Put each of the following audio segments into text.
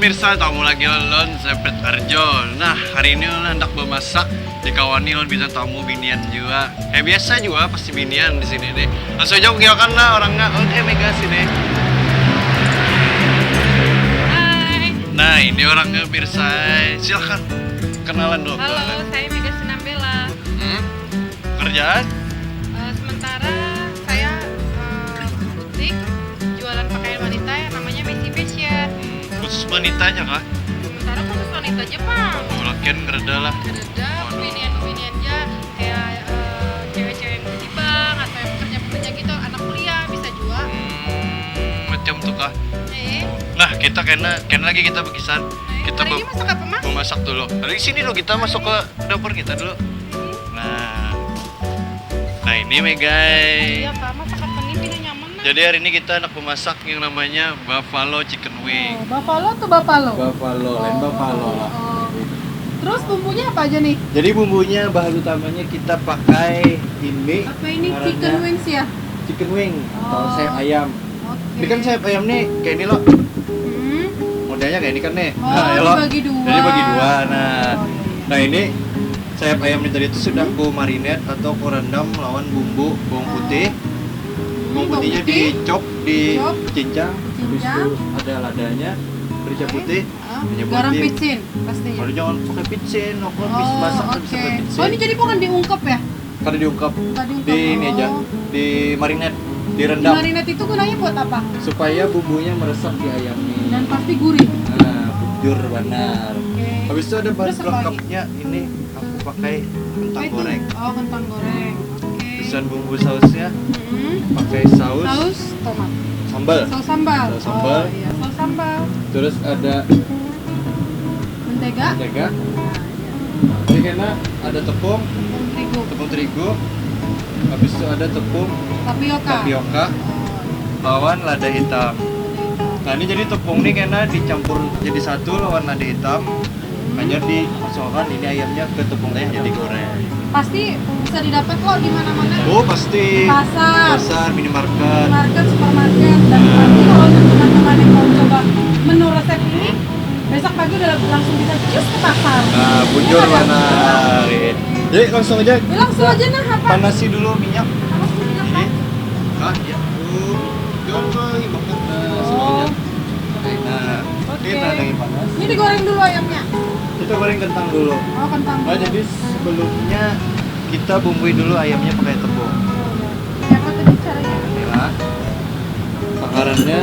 pemirsa, tamu lagi lon, saya Pet Arjo. Nah, hari ini lon hendak memasak, dikawani lon bisa tamu binian juga. Biasa juga pasti binian di sini deh. Langsung aja kan lah orangnya. Oke, Mega sini. Hai. Nah, ini orangnya pemirsa. Silakan kenalan dulu. Halo, saya Mega Sinambela. Kerjaan? Sementara saya butik jualan pakaian wanita yang namanya Messi Fashion. Khusus wanitanya kah? Sementara khusus wanita Jepang. Oh, lakian ngereda lah. Ada Waduh. binian-binian aja kayak cewek-cewek yang di bank atau yang bekerja gitu, anak kuliah bisa juga. Macam tuh kah? Eh, Nah, kita kena lagi kita berkisar. Kita hari ini masak apa, Mas? mau masak dulu. Dari sini dulu kita masuk ke dapur kita dulu. Nah ini guys. Iya, Pak. Masak apa nih? Pilih nyaman lah. Jadi hari ini kita anak memasak yang namanya buffalo chicken wing. Buffalo atau Buffalo? Buffalo, lain Buffalo lah. Oh. Terus bumbunya apa aja nih? Jadi bumbunya bahan utamanya kita pakai ini. Apa ini Ngarannya chicken wings ya? Chicken wing atau Oh. sayap ayam. Oke. Ini kan sayap ayam nih kayak ini loh. Hmm. Modelnya kayak ini kan nih. Oh, ya loh. dibagi dua. Jadi bagi dua. Nah, Oh, nah ini sayap ayam ini tadi itu sudah ku marinate atau ku rendam lawan bumbu bawang putih. Bawang putihnya dicop, dicincang, habis itu ada ladanya, merica putih. minyak garam putih. picin pastinya. Kalau jangan pakai picin, aku habis masak tuh bisa oke. pakai picin. Oh, ini jadi bukan diungkep ya? Karena diungkap Nggak diungkep. di ini aja, Oh. di marinate, Di direndam marinate itu gunanya buat apa? supaya bumbunya meresap di ayam nih. Dan pasti gurih. Nah, bujur benar. Oke. Habis itu ada bahan Terus apa lagi? pelengkapnya ini aku pakai kentang Apa itu? goreng. Oh, kentang goreng. Oke. Terus bumbu sausnya Hmm. pakai saus Saus tomat. sambal. Saus sambal. Saus sambal. Oh, iya, saus sambal. Terus ada Mentega. mentega. Nah, iya. Ini karena ada tepung Tepung terigu. Habis itu ada tepung Tapioka. tapioka Oh, lawan lada hitam. Nah ini jadi tepung nih karena dicampur jadi satu lawan lada hitam. Hanya dimasukkan ini ayamnya ke tepungnya jadi goreng. pasti bisa didapat kok di mana-mana. Oh pasti. Pasar. Pasar, minimarket. Market, supermarket, dan pasti kalau untuk teman-teman yang mau coba menu resep ini, besok pagi udah langsung bisa cus ke pasar. Nah bujur Iya, mana? Jadi langsung aja. Ya, langsung aja nah apa? Panasi dulu minyak. Panas dulu minyak, Pak. Ah ya. Jangan lagi banget. Nah, semuanya. Nah, Oke. kita lagi panas. Ini digoreng dulu ayamnya. Kita goreng kentang dulu. Oh, kentang. Nah, jadi sebelumnya kita bumbui dulu ayamnya pakai tepung. Ya, apa tadi caranya? Inilah takarannya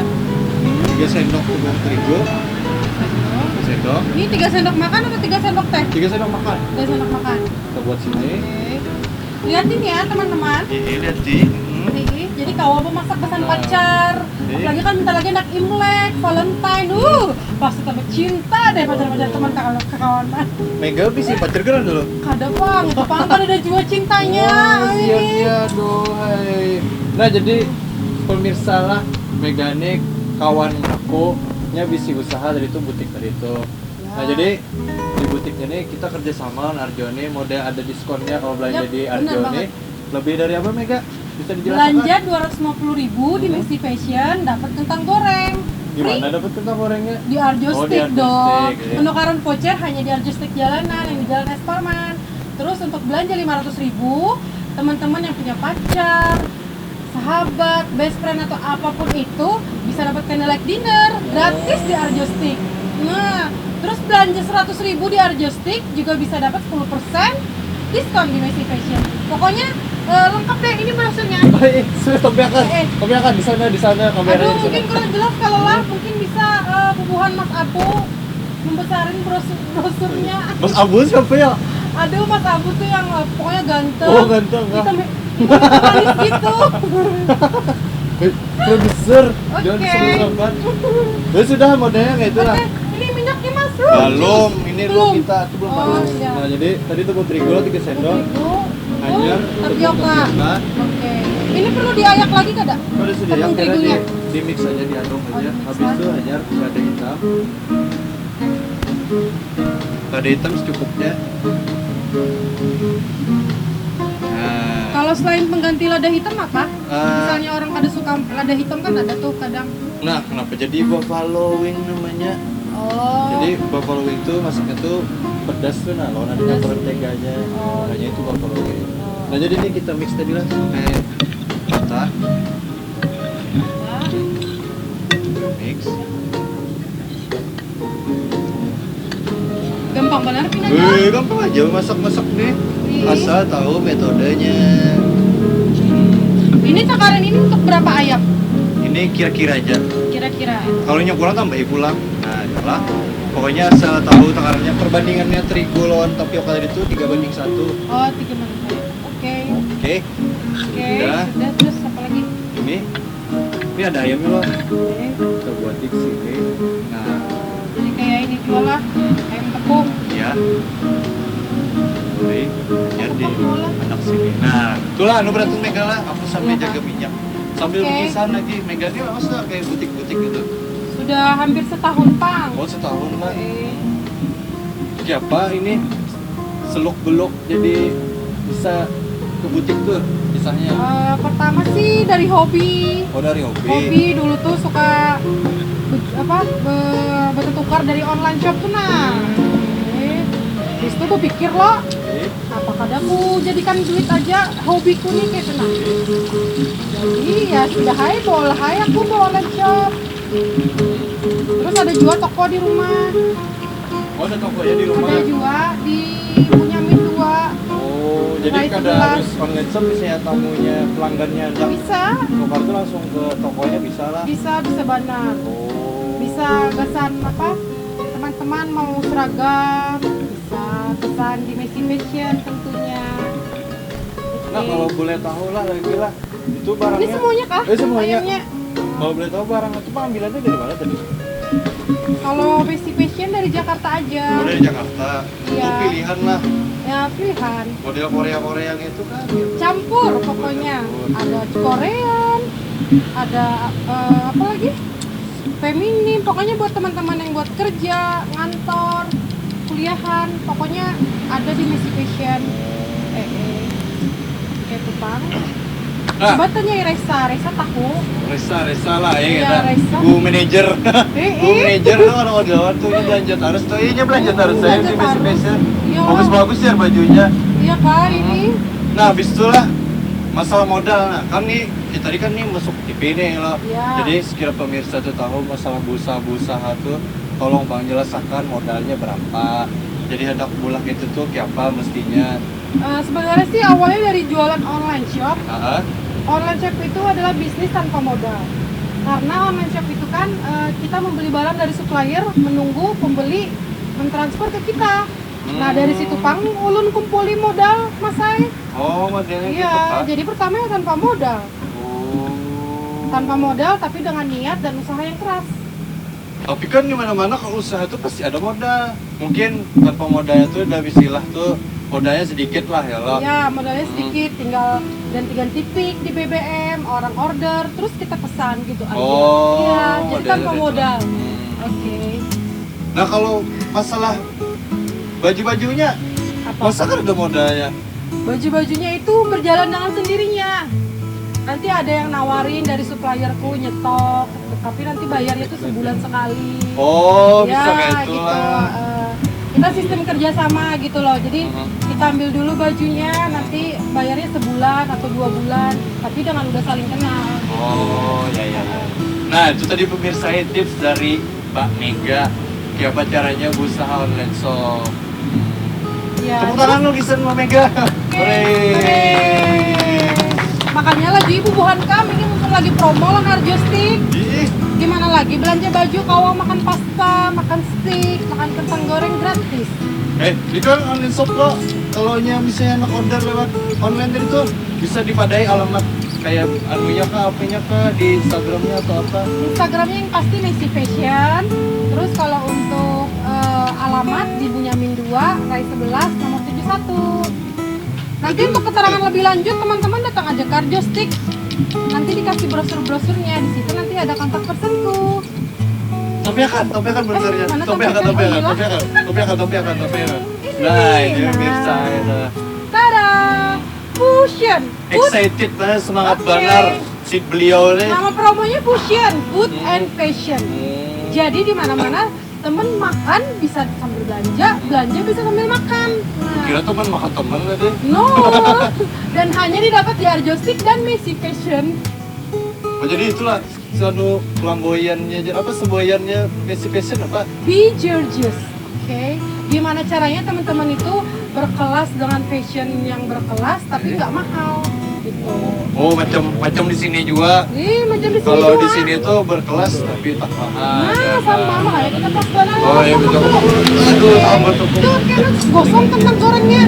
3 sendok tepung terigu, 1 sendok, Ini 3 sendok makan atau 3 sendok teh? 3 sendok makan. 3 sendok makan. Kita buat sini. Oke. Lihatin ya teman-teman. Ini lihat di. Nih, jadi kalau mau masak pesan Nah. pacar, Nih. apalagi kan bentar lagi anak Imlek, Valentine, pasti tambah cinta deh pacar-pacar teman kawan mah. Mega bisa pacar geran dulu. Kada bang, itu bang kan ada jiwa cintanya. Oh, iya ini. iya dohai. Nah jadi pemirsa lah Mega nih kawan aku nya bisa usaha dari itu butik tadi itu. Nah Ya. jadi di butiknya nih kita kerjasama dengan Arjo nih model ada diskonnya kalau belanja Yap, di bener Arjo banget. nih. Lebih dari apa Mega? Bisa dijelaskan? Belanja 250.000 di Messi Fashion dapat kentang goreng. Gimana dapat kentang gorengnya? Di Arjo Oh, di Stick Arjo dong. Stick, ya. Penukaran voucher hanya di Arjo Stick jalanan yang di Jalan Es Parman. Terus untuk belanja 500.000, teman-teman yang punya pacar, sahabat, best friend atau apapun itu bisa dapat candlelight dinner gratis di Arjo Stick. Nah, terus belanja 100.000 di Arjo Stick juga bisa dapat 10% diskon di Messi Fashion. Pokoknya lengkap deh ini maksudnya. Sudah topiakan. Eh. Topiakan di sana kameranya Aduh, di mungkin sana. kurang jelas kalau lah, mungkin bisa bubuhan Mas Abu membesarin brosurnya. Mas Abu siapa ya? Aduh, Mas Abu tuh yang pokoknya ganteng. Oh, ganteng, kah? Hitam manis gitu. Produser. Oke. Jangan disebut-sebut. Ya sudah modelnya kayak itulah. Oke, ini minyaknya Mas. Belum, ini Belum. belum kita itu belum Oh, panas. iya. Nah, jadi tadi tepung terigu 3 sendok, Terigu, anyar, tapioka. tapioka. Oke. Ini perlu diayak lagi kada? Kalau sudah yang Tepung kira terigunya. di mix aja diaduk aja. di-mix Habis itu lah. anyar lada hitam. Lada hitam secukupnya. Nah, Kalau selain pengganti lada hitam apa? Eh. Misalnya orang kada suka lada hitam kan ada tuh kadang. nah kenapa jadi buffalo wing namanya? Oh. Jadi buffalo wing itu masaknya tuh pedas tuh, nah lawan ada Pedas. menteganya, Oh. makanya itu buffalo wing. Oh. Nah jadi ini kita mix tadi lah sampai rata, Nah, mix. gampang benar pinanya. Gampang aja masak-masak nih. Wih. Asal tahu metodenya. Ini takaran ini untuk berapa ayam? Ini kira-kira aja. Kira-kira. Kalau yang kurang tambahin pulang. Nah, itulah. Pokoknya asal tahu takarannya, perbandingannya terigu lawan tapioka tadi itu 3:1. Oh, 3 menit. Oke. Oke. Oke. Sudah. Sudah, terus apa lagi? Ini ada ayamnya loh. Oke. Kita buat di sini. Nah, Jadi kayak ini juga lah, ayam tepung. ya. Baik, jadi Olah. anak sini. Nah, itulah anu berarti Mega lah. Aku sambil Iya, jaga Kak. minyak. Sambil Oke. lukisan lagi. Mega ini maksudnya kayak butik-butik gitu. Sudah hampir setahun, Pang. Oh, setahun lah. Oke. Siapa ini seluk beluk jadi bisa ke butik tuh kisahnya. Pertama sih dari hobi. Oh, dari hobi. Hobi dulu tuh suka bertukar dari online shop tuh nah. Terus tuh gue pikir loh, Oke. apakah aku jadikan duit aja hobiku nih kayak nah. Jadi ya sudah hai bola hai aku mau online shop. Terus ada juga toko di rumah, Oh, ada toko ya di rumah. ada juga di punya Min 2. Oh, jadi Rai kada 11. harus online shop misalnya tamunya pelanggannya ada Bisa, tukar tuh langsung ke tokonya bisa lah. bisa benar. Oh. Bisa pesan apa? Teman-teman mau seragam, bisa pesan di Messi Fashion tentunya. Nah, Oke. kalau boleh tahu lah lagi lah. Itu barangnya. Ini semuanya kah? Semuanya. Ayamnya? Kalau boleh tahu barang itu pengambilannya dari mana tadi? Kalau Messi Fashion dari Jakarta aja. Oh, dari Jakarta. Iya. Itu pilihan lah. Ya pilihan. Model Korea itu kan. Campur pokoknya. Ada Korean, ada apa lagi? Feminim. Pokoknya buat teman-teman yang buat kerja, ngantor, kuliahan. Pokoknya ada di Messi Fashion. Kayak itu Bang. Nah, Coba tanya Resa tahu. Resa lah ya Iya, kita. Resa. Bu manajer. Eh, Bu manajer tuh orang tuh ini belanja terus tuh. Ini belanja terus saya di Belanja Messi terus. Fashion. Iya. Bagus-bagus ya bajunya. Iya kan ini. Nah, habis itulah masalah modal. Nah, kan nih kita tadi kan nih masuk TV nih loh. Iya. Jadi sekira pemirsa tuh tahu masalah usaha tuh, tolong Bang jelaskan modalnya berapa. Jadi hendak bulan itu tuh kayak apa mestinya. Sebenarnya sih awalnya dari jualan online shop. Ah, Online shop itu adalah bisnis tanpa modal. Karena online shop itu kan kita membeli barang dari supplier, menunggu pembeli mentransfer ke kita. Nah dari situ Pang ulun kumpuli modal Masai. oh modelnya gitu Iya, Pak. jadi pertamanya tanpa modal. Oh. Tanpa modal tapi dengan niat dan usaha yang keras. Tapi kan di mana-mana kalau usaha tuh pasti ada modal. Mungkin tanpa modalnya tuh udah istilah tuh modalnya sedikit lah ya loh. Iya, modalnya sedikit, tinggal ganti-ganti pick di BBM, orang order, terus kita pesan gitu aja. Oh, Iya, jadi modalnya tanpa itu. modal. Hmm. Oke. Nah kalau masalah baju-bajunya, Apa? masa kan ada modalnya? Baju-bajunya itu berjalan dengan sendirinya. Nanti ada yang nawarin dari supplierku nyetok, tapi nanti bayarnya tuh sebulan sekali. Oh, Ya, bisa kayak itu gitu. lah. Kita sistem kerjasama gitu loh. Jadi Mhm. kita ambil dulu bajunya, nanti bayarnya sebulan atau 2 bulan, tapi dengan udah saling kenal. Oh, ya ya ya. Nah, itu tadi pemirsa tips dari Mbak Mega. Kayak apa caranya usaha online shop. Ya, Tepuk tangan lu Gisan Mbak Mega. Hooray. Makanya lagi ibu buhan kami ini mumpung lagi promo lah Harjo Stick. Ih, Gimana lagi belanja baju kawang makan pasta, makan steak, makan kentang goreng gratis. itu kan online shop lo. Kalau misalnya anak order lewat online tadi tuh bisa dipadai alamat kayak anunya kah, apanya kah, di Instagramnya atau apa? Instagramnya yang pasti Messi Fashion. Terus kalau untuk alamat di Bunyamin 2, Rai 11, nomor 71. Nanti untuk keterangan lebih lanjut teman-teman datang aja ke Harjo Stick. Nanti dikasih brosur-brosurnya, di situ nanti ada kontak personku. Topiakan benernya. mana Topiakan. topiakan? Nah, ini Nah. pemirsa itu. Tada! Fusion. Food. Excited banget, semangat Oke. banget si beliau nih. Nama promonya Fusion, Food and Fashion. Hmm. Jadi di mana-mana temen makan bisa sambil belanja, belanja bisa sambil makan. Nah, Kira teman makan teman tadi. no, dan hanya didapat di Arjo Stick dan Messi Fashion. Oh jadi itulah satu flamboyannya, apa semboyannya Messi Fashion apa? Be Georgeous, oke? Gimana caranya teman-teman itu berkelas dengan fashion yang berkelas tapi nggak mahal, gitu. Oh macam di sini juga. Macam di sini Kalau di juga. sini tuh berkelas tapi tak mahal. Nah, sama makanya kita pas banana. Oh iya betul. Aduh tambah tuh. Tuh, kayak gosong kentang gorengnya.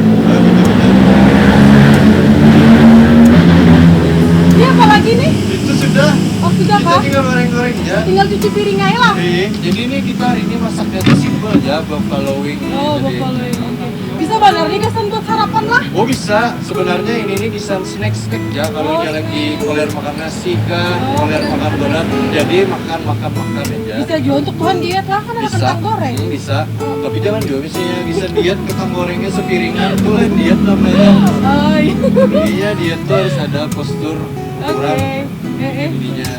Ini apa lagi nih? Itu sudah. Oh, sudah Kita kah? tinggal goreng-goreng ya. Tinggal cuci piring aja lah. Jadi ini kita hari ini masaknya tuh simple ya, buffalo wing. Oh, Jadi- buffalo wing. Oke. Bisa benar nih kesan buat sarapan lah. Oh bisa, sebenarnya ini bisa snack ya kalau dia lagi koler makan nasi kah, koler makan donat, jadi makan aja. Bisa juga untuk Tuhan diet lah, kan ada Bisa, kentang goreng. bisa. Tapi jangan juga misalnya bisa diet kentang gorengnya sepiringan tuh diet namanya. Oh, iya. Iya diet tuh harus ada postur Oke. kurang Eh. ininya.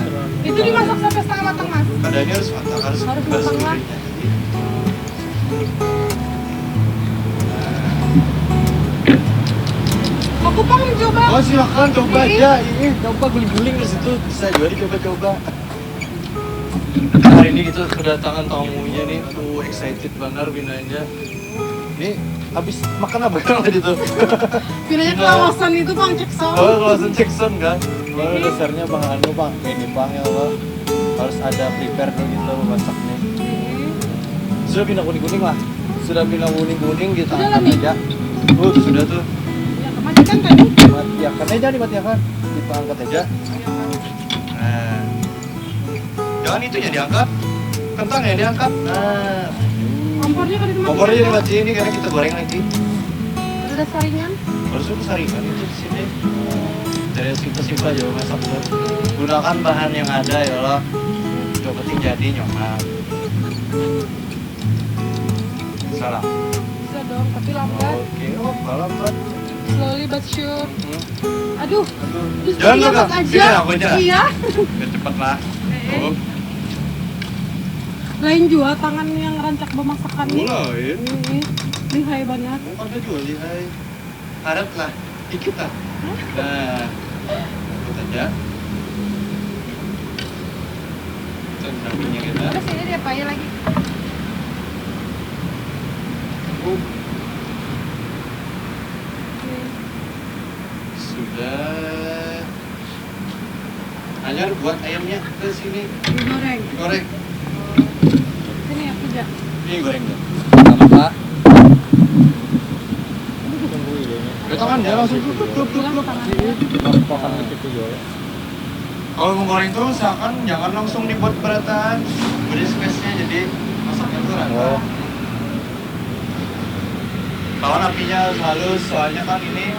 Itu dimasak sampai setengah matang, Mas. Badannya harus matang, harus Harus matang lah. Aku pengen coba. Oh silakan coba Ini. aja, ini coba guling-guling di situ bisa juga dicoba-coba. Hari ini kita kedatangan tamunya nih, aduh excited banget binanya. Ini habis makan apa kan tadi tuh? Pinanya Iya. kawasan itu Bang Cekson. Oh langsung Jackson kan? Oh dasarnya bang Anu bang, ini bang ya Allah harus ada prepare dulu gitu masaknya. Sudah pindah kuning-kuning lah, sudah pindah kuning-kuning kita Sudah angkat nih? aja. Sudah tuh. Ya, kematikan tadi. Matiakan aja dimatiakan, kita angkat aja. Nah, jangan itunya diangkat, kentangnya diangkat. Nah, Kompornya kan dimatikan. kompornya dimatiin ini karena kita goreng lagi. Ada saringan. Harus itu saringan itu di sini. Dari simpel-simpel aja masaknya. Gunakan bahan yang ada ya Allah. Yang penting jadi nyoman. Salah. Bisa dong, tapi lambat. Oke, oh lambat. Slowly but sure. Aduh, justru Jangan di atas lupa. aja. Sini, aku aja. Iya. Biar cepet lah. Oh, Lain juga tangan yang rancak memasakkan nih. mulai. Lihai banget. Ada juga lihai. Harap lah, dikit lah. Nah, ikut aja. Itu sampingnya kita. Terus ini dia apa ya lagi? Sudah. Hanya buat ayamnya ke sini Digoreng. digoreng. Sini aku aja. Ini goreng tuh. Sama Pak. Ya tangan ya langsung tutup. Bilang tangannya. Kalau mau goreng tuh usahakan jangan langsung dibuat beratan. Beri space-nya jadi masaknya tuh rata. Kalau apinya harus halus, soalnya kan ini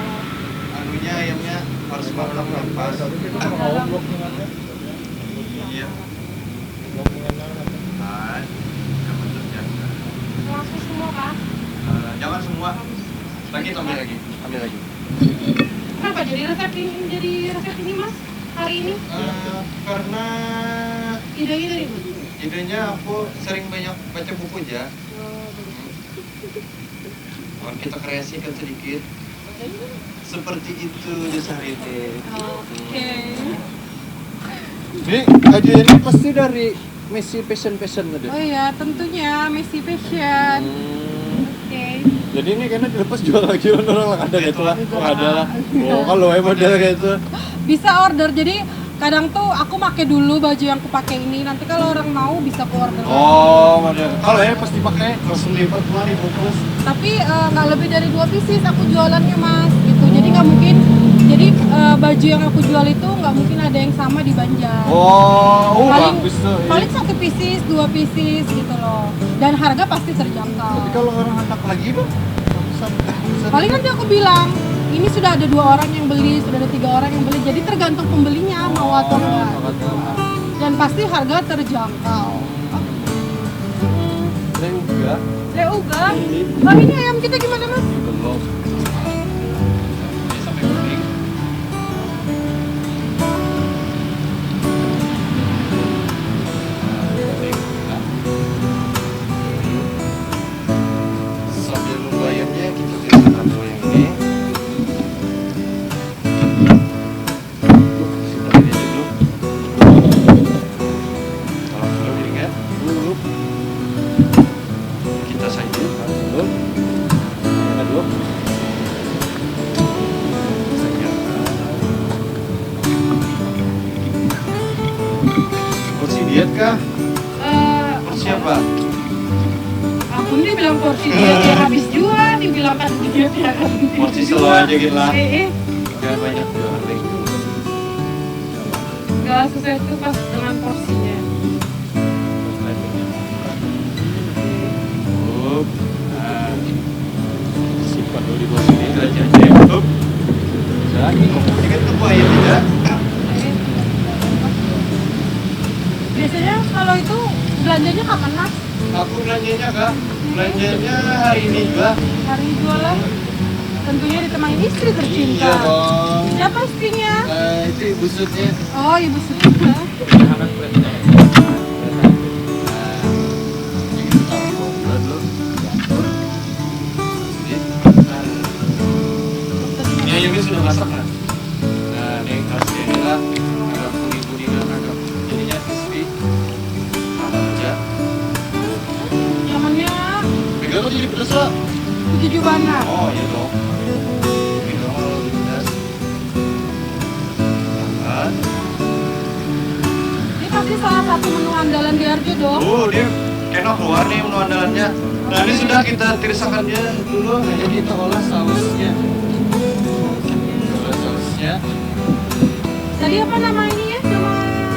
anunya ayamnya harus matang dan pas. Iya. Nah, yang betul ya. Langsung semua kah? Jangan semua. Lagi ambil lagi. Ambil lagi. Kenapa jadi resep ini Mas? Hari ini? Karena Idenya dari mana? idenya aku sering banyak baca buku aja. Kalau kita kreasikan sedikit. Seperti itu jasa ini. Oke. Ini baju ini pasti dari Messi Fashion tadi. Oh iya, tentunya Messi Fashion. Oke. Jadi ini kayaknya dilepas jual lagi orang ada gitu lah. Ada lah. Oh kalau model kayak itu. Bisa order. Jadi kadang tuh aku pakai dulu baju yang aku pakai ini. Nanti kalau orang mau bisa aku order. Oh model. Kalau ya pasti pakai langsung lipat lah dibungkus. Tapi nggak lebih dari 2 pieces aku jualannya Mas. Gitu. Jadi nggak mungkin. Jadi baju yang aku jual itu nggak mungkin ada yang sama di Banjar. Oh, paling bagus tuh. paling 1 pieces, 2 pieces gitu loh. Dan harga pasti terjangkau. Tapi kalau orang anak lagi tuh Paling nanti aku bilang, ini sudah ada 2 orang yang beli, sudah ada 3 orang yang beli. Jadi tergantung pembelinya mau atau enggak. Dan pasti harga terjangkau. juga. Leuga. Oh ini ayam kita gimana Mas? Belum. Sampai kuning. Porsi diet kah? Eh, Porsi apa? Aku nih bilang porsi dia habis juga, dibilang kan dia akan Porsi slow aja gitu lah. Jangan banyak jual. nggak sesuai itu pas dengan porsinya. Simpan dulu di bawah sini, kita cek. Jadi, ini kan tepung ayam tidak? Biasanya kalau itu belanjanya kapan mas? Aku belanjanya kak, belanjanya hari ini juga. Hari jualan? Tentunya ditemani istri tercinta. Iya dong. Siapa istrinya? Itu ibu sutnya. Oh ibu Sutika. Ini ayamnya sudah masak kan? Nah, ini kasih ini lah, agak kuning-kuningan, agak jadinya crispy. Tambah aja. Namanya Pegang kok jadi pedas lah. Tujuh Bana. Oh iya dong. Ini dong kalau lebih pedas. Tambah. Ini pasti salah satu menu andalan di Arjo dong. Oh, dia kena keluar nih menu andalannya. Nah, ini sudah kita tirisakan dia dulu. Nah, jadi kita olah sausnya. Olah sausnya. Tadi apa nama ini ya? Nama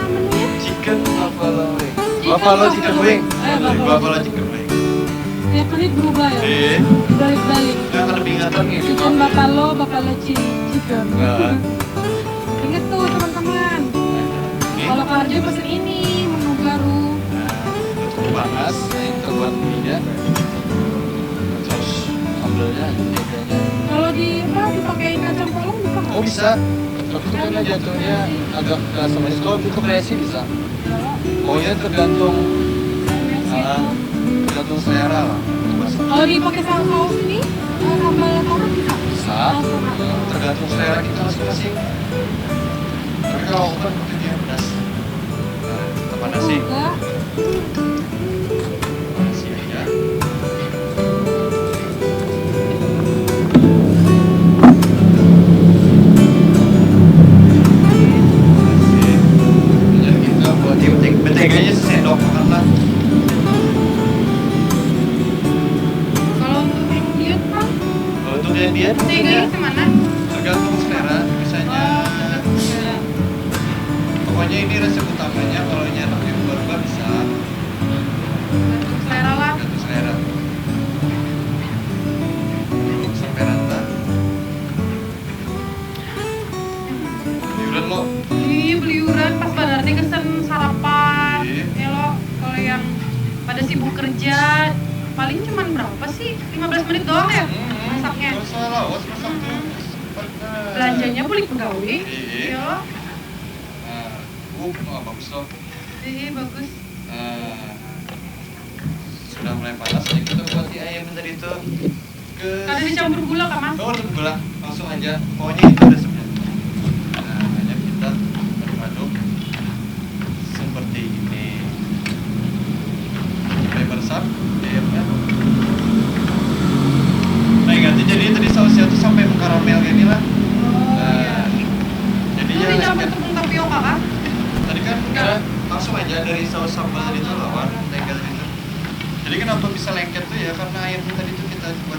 menunya? Chicken buffalo wing. Buffalo chicken wing. Buffalo chicken wing. Tiap menit berubah ya? Eh, Balik-balik. nggak akan lebih ingatan nih. Chicken buffalo chicken. Nggak. Ingat tuh teman-teman. Ini. Kalau ke Arjo pesen ini menu baru. Nah, panas. Ini kita buat minyak. Terus sambelnya, jadinya. Kalau di apa dipakein kacang polong bisa nggak? Oh bisa. Tapi itu karena jatuhnya agak keras sama es. Kalau untuk kreasi bisa. Pokoknya tergantung tergantung selera lah. Kalau dipakai saus ini sambal tomat bisa? Bisa. Tergantung selera kita masing-masing. Tapi kalau aku kan pakai dia pedas. Nah, kita panasi. Enggak. Panasi aja. Jadi kita buat menteganya sesendok makan lah. Kalau untuk yang diet kan, Kalau untuk yang diet, teganya kemana? tergantung selera. Misalnya, pokoknya ini resep utamanya. Kalau ini enak yang berubah bisa. Untuk selera lah. Tergantung selera. Sampai rata. Liuran lo. Iya beliuran pas badarnya kesen sarapan. Iya. Ya lo kalau yang pada sibuk kerja paling cuman berapa sih? 15 menit doang ya masaknya. Gak usah lawas masak tuh. Belanjanya beli pegawai. Iya. Ya lo. Oh, bagus loh. Iya bagus. Sudah mulai panas, jadi kita buat di ayam tadi itu ke. Ada dicampur gula kan mas? Oh, udah gula, langsung aja. Pokoknya itu resepnya. Nah, hanya kita aduk seperti ini. Sampai meresap ayamnya. Nah, ganti jadi tadi sausnya tuh sampai mengkaramel gini lah. Nah, Itu jadinya dicampur lengket. tepung tapioka kan? Tadi kan udah langsung aja dari saus sambal tadi tuh lawan lengket itu. Jadi kenapa bisa lengket tuh ya karena ayamnya tadi tuh kita buat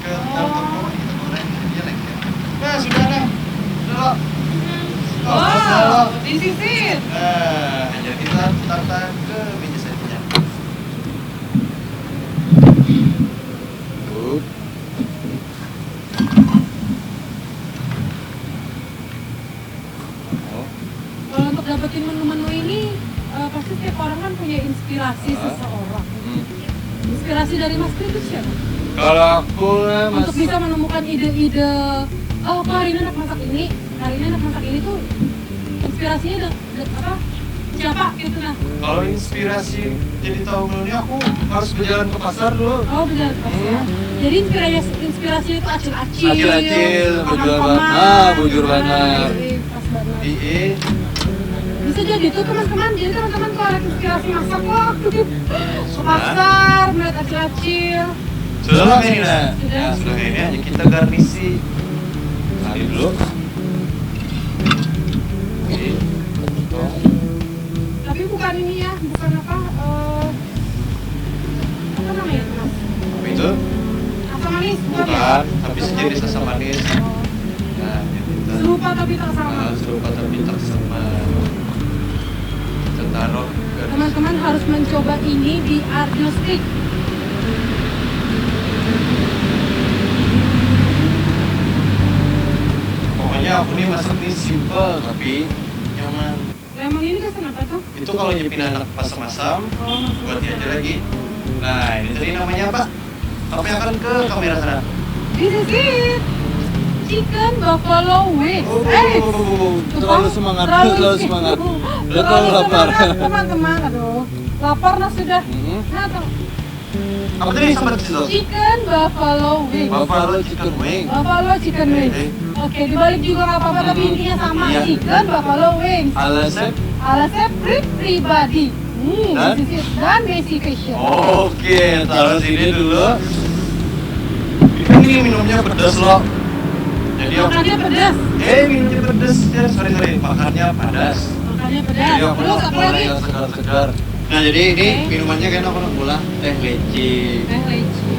ke dalam tepung kita goreng jadi dia lengket. Nah sudah dah, sudah. Oh, sudah. Wow, disisir. Nah, jadi kita tata ke meja saja. Oh. Kalau untuk dapetin menu-menu ini pasti setiap orang kan punya inspirasi seseorang. Inspirasi dari Mas Tri itu siapa? Kalau aku Untuk bisa menemukan ide-ide, oh kok hari ini anak masak ini, hari ini anak masak ini tuh inspirasinya apa? Siapa gitu nah? kalau inspirasi jadi tahu ini aku harus berjalan ke pasar dulu. Oh benar ya. Jadi inspirasinya itu acil-acil. Acil-acil, bujur tomat-tomat. banget. Bujur banget. Iya, pas banget. Iya. Bisa jadi tuh teman-teman. Jadi teman-teman kalau ada inspirasi masak kok ke pasar melihat acil-acil. Sudah lah ini nah. Sudah. Ya, sudah ini aja kita garnisi. Kali dulu. Oke. Potong. Tapi bukan ini ya, bukan apa namanya itu mas? Apa itu? Asam manis, bukan ya? Bukan, tapi sejenis asam manis. Oh. Nah, kita Serupa tapi tak sama. serupa tapi tak sama. Kita taruh garnisi. Teman-teman harus mencoba ini di Arjo Stick. Pokoknya aku nih masak nih simple tapi nyaman. Emang ini kan kenapa tuh? Itu kalau nyepin anak pasang-masam, Oh, buat dia aja lagi. Nah, ini tadi namanya apa? Apa yang akan ke kamera sana? this is it. Chicken buffalo wings. terlalu semangat, terlalu semangat. Udah terlalu lapar. semangat, teman-teman. Aduh, lapar lah sudah. Nah, tuh. Apa tadi sama di situ? Chicken buffalo wings. Buffalo chicken wing. Buffalo chicken wings. Oke, dibalik juga nggak apa-apa, tapi intinya sama. Iya. Chicken buffalo wings. Ala chef. Ala chef pribadi. Dan? This is it. Dan basic fashion. Oke, taruh sini dulu. Ini minumnya pedas loh. Jadi aku Makannya pedas. minumnya pedas ya, sorry, makannya padas. Makannya pedas. Jadi aku Terus apa lagi? yang segar-segar. Nah, jadi ini Oke. minumannya kayak apa pula? Teh leci. Teh leci.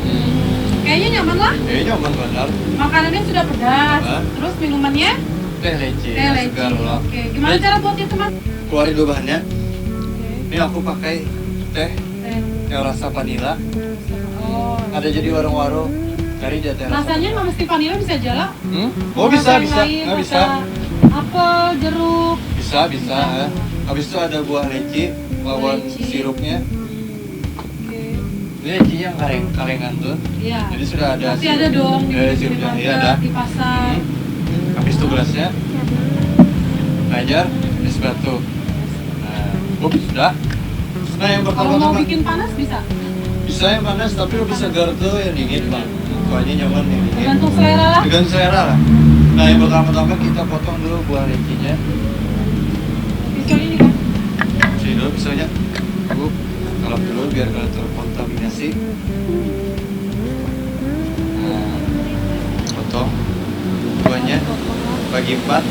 Kayaknya nyaman lah. Nyaman benar. Makanannya sudah pedas. Hah? Terus minumannya Teh leci. teh leci. Segar loh. Oke, gimana cara buatnya teman? Keluarin dulu bahannya. Oke. Ini aku pakai teh Teh. yang rasa vanila. Oh. Ada jadi warung-warung. Cari aja teh rasa Rasanya nggak mesti vanila, bisa jala. Oh bisa, Rasa yang bisa. lain, Nggak bisa. rasa apel, jeruk. Bisa. Ya. Habis itu ada buah leci lawan Leci. sirupnya. Oke. Ini lecinya yang kalengan tuh. Iya. Jadi sudah ada. Pasti ada dong di sirupnya. Iya market, ada. di pasar. Habis itu gelasnya. Ngajar es batu. Nah, sudah. Nah yang Kalau mau pertama-tama bikin panas bisa. bisa yang panas tapi lebih segar tuh yang dingin bang. Pokoknya nyaman yang dingin. Tergantung selera lah. Dengan selera lah. Nah yang pertama-tama kita potong dulu buah lecinya. Pisau ini kan. Sini dulu pisaunya. Bu, kalau dulu biar kalian terkontaminasi. Nah, potong buahnya bagi 4.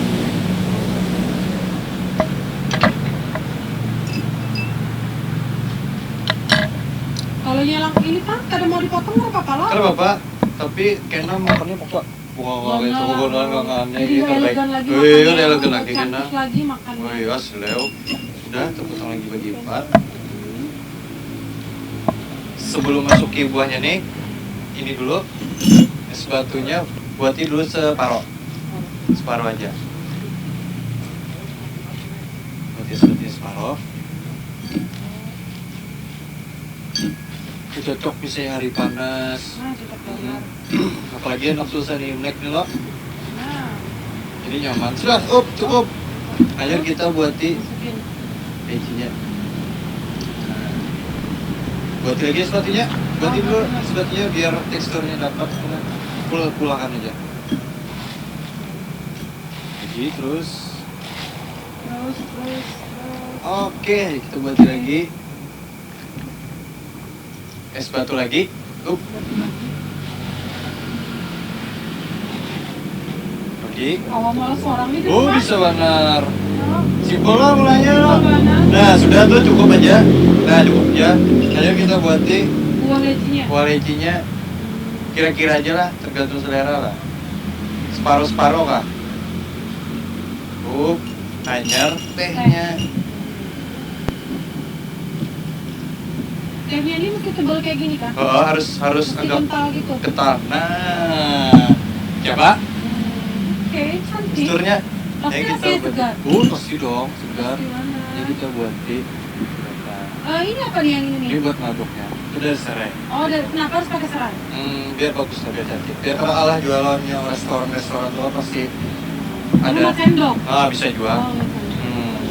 Kalau nyelang ini kan kada mau dipotong nggak apa-apa lah. Kalau bapak, tapi kena makannya pokok. Bukan itu kegunaan kangannya Jadi gitu baik. elegan lagi Wih, makannya. udah elegan lagi kena. Cantik lagi makannya. Wih, asleo. Sudah, terpotong lagi bagi 4. Sebelum masuki buahnya nih, ini dulu es batunya buatin dulu separuh aja. Buatin separuh. Itu cocok misalnya hari panas. Nah, cocok banget. Apalagi enak susah nih Imlek nih loh. Nah, Jadi nyaman. Sudah, cukup. Ayo kita buatin masukin. lecinya. Buatin lagi sepatunya. Buatin dulu sepatunya biar teksturnya dapat. Pulangkan aja. Lagi terus. Terus. Oke, kita buatin lagi. Es batu lagi. Lagi. Awal malas orang nih di Oh, rumah. bisa benar. Oh, Simpel lah mulanya. Mana? Nah, sudah tuh cukup aja. Nah, cukup ya. Ayo kita buatin Buah lecinya. kuah lecinya. Kira-kira aja lah, tergantung selera lah. Separuh-separuh kah? Anyar tehnya. Tehnya ini mesti tebal kayak gini kan? Oh, harus Mesti agak kental gitu. ketal. Nah, coba Oke, cantik. teksturnya. Pasti Ya, rasanya segar. Pasti dong, segar. Gimana? Ini kita buatin. Ini apa nih yang ini nih? Ini buat mabuknya. Itu dari serai. Oh, kenapa harus pakai serai? Biar bagus lah, biar cantik. Biar kalau Allah jualannya restoran tuh pasti ada. Ada sendok. Bisa jual. Oh, iya.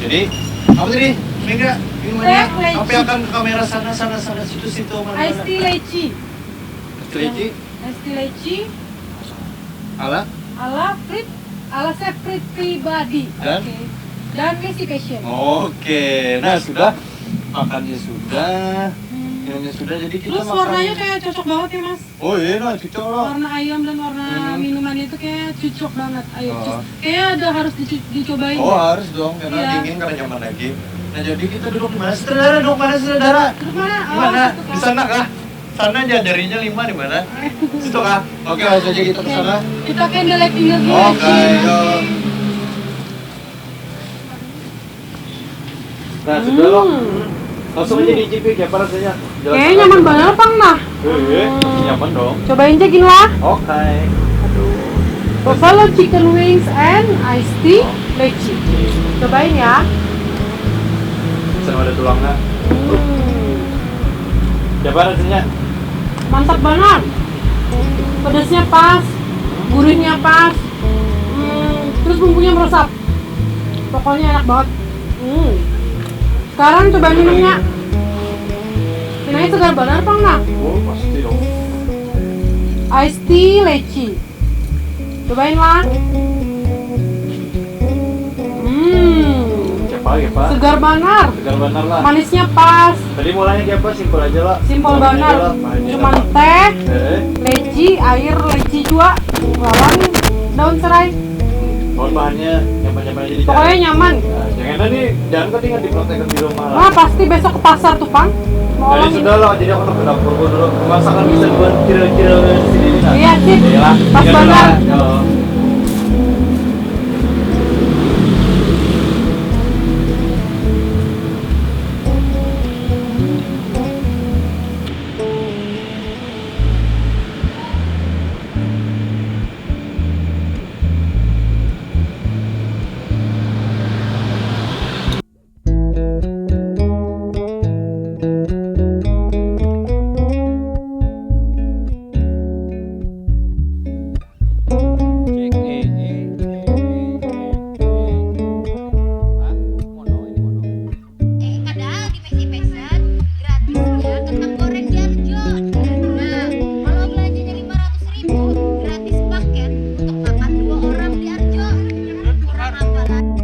Jadi apa tadi? Ini enggak minumannya. Teh leci. Apa yang akan ke kamera sana situ mana? Ice tea leci. Ice leci. Ice tea leci Ala ala chef pribadi. Dan? Oke. Dan basic fashion. Oke. Nah, sudah. Makannya sudah. minumnya sudah, jadi kita Terus warnanya kayak cocok banget ya mas. Oh iya, nah, cocok lah. Warna ayam dan warna minumannya itu kayak cocok banget. Ayo, kayaknya udah harus dicobain. Oh harus dong, karena Iya. dingin karena nyaman lagi. Nah jadi kita duduk di mana? Saudara, duduk mana saudara? Duduk mana? Di mana? situ Di kan. sana kah? Sana aja jarinya 5 di mana? Situ kah? Oke, langsung aja kita ke sana. Kita kayak ngelek-ngelek Oke, yuk. Nah, sudah loh. Langsung aja dicipik ya, apa rasanya? Jelas Kayaknya nyaman banget Pang nah. Nyaman dong. Cobain aja gini lah. Oke. Buffalo chicken wings and iced tea leci. Cobain ya. Sana ada tulangnya. Siapa rasanya? Mantap banget. Pedasnya pas, gurihnya pas. Terus bumbunya meresap. Pokoknya enak banget. Sekarang coba minumnya. Ini segar benar Pang nah. Oh, pasti dong. Iced tea leci. Cobain lah. Siapa ya, Pak? Segar benar. Segar benar lah. Manisnya pas. Tadi mulainya kayak apa? Simpel aja lah. Simpel Manis banget. aja lah, manis aja Cuman lah. teh, Eh, leci, air leci juga, lawan daun serai. mohon bahannya nyaman-nyaman aja dicari. Pokoknya nyaman. Nah, jangan tadi, jangan ketinggalan dipraktekkan di rumah lah. Wah pasti besok ke pasar tuh Pang. Mau Jadi olahraga. sudah lah, jadi aku ke dapur dulu. Masakan bisa buat kira-kira sini nih. Nah. Iya, sip. Iyalah, Pas tinggal dulu banget. lah. Yo. Padahal di Messi Pesan gratisnya kentang goreng Jarjo. Nah, kalau belanjanya 500.000 gratis paket untuk makan 2 orang di Arjo. Kurang apa lagi?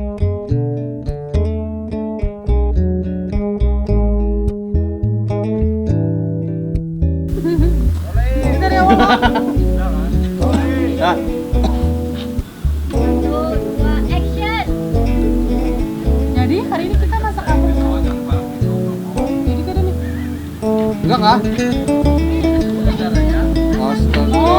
Ini dari awal Bang. Nah, 1, 2, action. Jadi hari ini kita masak apa? Jadi kada nih. enggak kah? Astaga.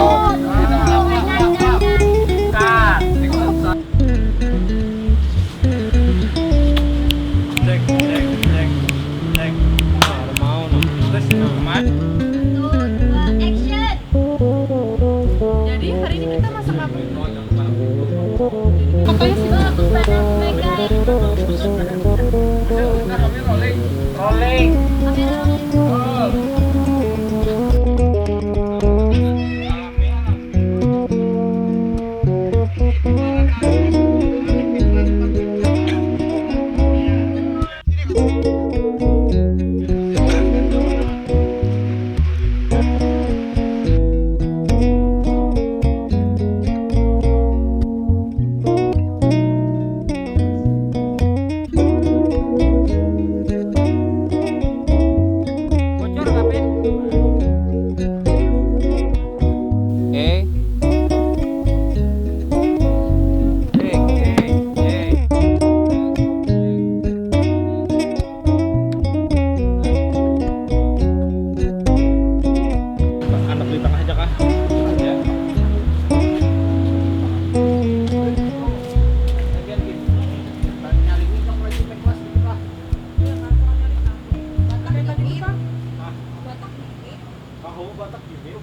Cek, cek, cek, cek. Mau terus kemana? 1, 2, action. Jadi hari ini kita masak apa? Pokoknya sih bagus banget, my guys. Rolling. Kamera. Anak di tengah aja kah?